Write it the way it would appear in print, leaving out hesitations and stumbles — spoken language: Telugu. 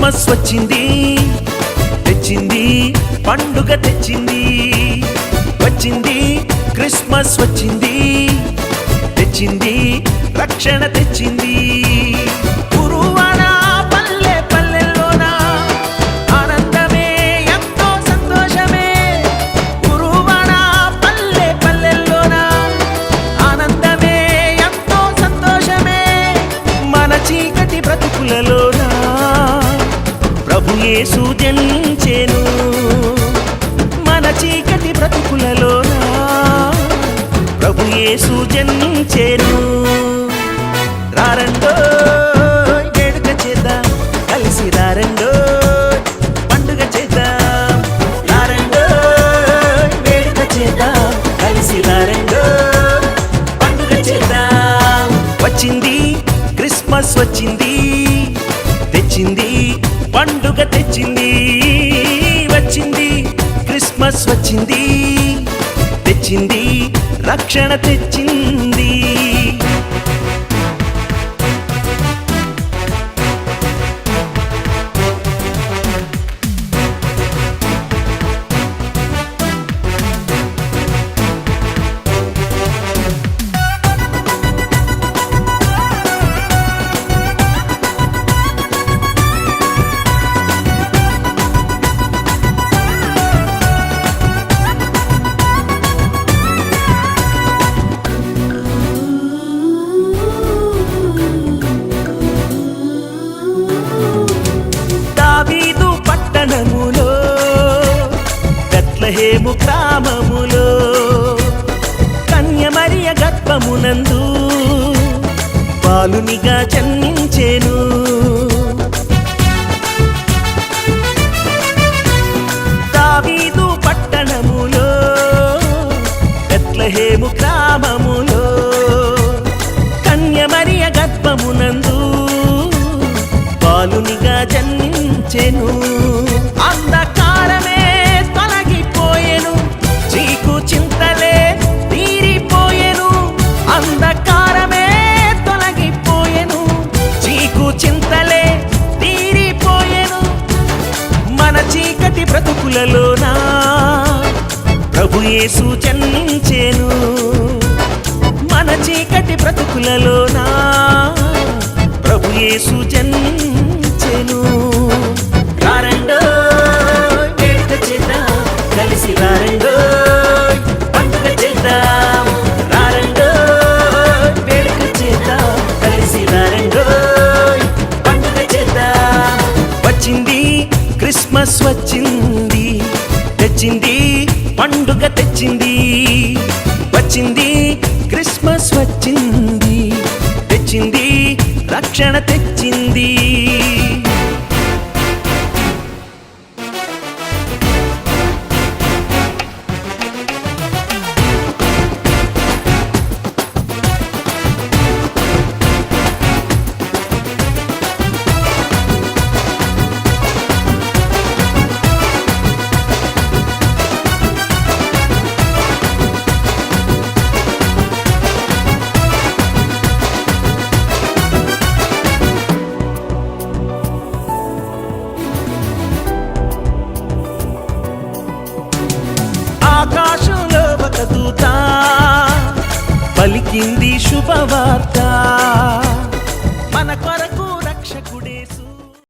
క్రిస్మస్ వచ్చింది, తెచ్చింది పండుగ తెచ్చింది. వచ్చింది క్రిస్మస్ వచ్చింది, తెచ్చింది రక్షణ తెచ్చింది. గురువాడ పల్లె పల్లెల్లోన ఆనందమే ఎంతో సంతోషమే. గురువాడ పల్లె పల్లెల్లోన ఆనందమే ఎంతో సంతోషమే. మన చీకటి బ్రతుకులలోన ప్రభు యేసు జనించెను. మన చీకటి బ్రతుకులలోన ప్రభు యేసు జనించెను. రారండో వేడుక చేద్దాం, కలిసి రారండో పండుగ చేద్దాం. రారండో వేడుక చేద్దాం, కలిసి రారండో పండుగ చేద్దాం. వచ్చింది క్రిస్మస్ వచ్చింది, తెచ్చింది పండుగ తెచ్చింది. వచ్చింది క్రిస్మస్ వచ్చింది, తెచ్చింది రక్షణ తెచ్చింది. దావీదు పట్టణములో బెత్లెహేము గ్రామములో కన్య మరియ గర్భమునందు బాలునిగా జన్మించెను. దావీదు పట్టణములో బెత్లెహేము గ్రామములో కన్య మరియ గర్భమునందు బాలునిగా జన్మించెను. అంధకారమే తొలగిపోయెను, చీకు చింతలే తీరిపోయెను. అంధకారమే తొలగిపోయెను, చీకు చింతలే తీరిపోయెను. మన చీకటి బ్రతుకులలోన ప్రభు యేసు జన్మించెను. మన చీకటి బ్రతుకులలోన ప్రభు యేసు జన్మించెను. రారండో వేడుక చేద్దాం, కలిసి రారండో పండుగ చేద్దాం. రారండో వేడుక చేద్దాం, కలిసి రారండో పండుగ చేద్దాం. వచ్చింది క్రిస్మస్ వచ్చింది, తెచ్చింది పండుగ తెచ్చింది. వచ్చింది క్రిస్మస్ వచ్చింది, తెచ్చింది రక్షణ తెచ్చింది.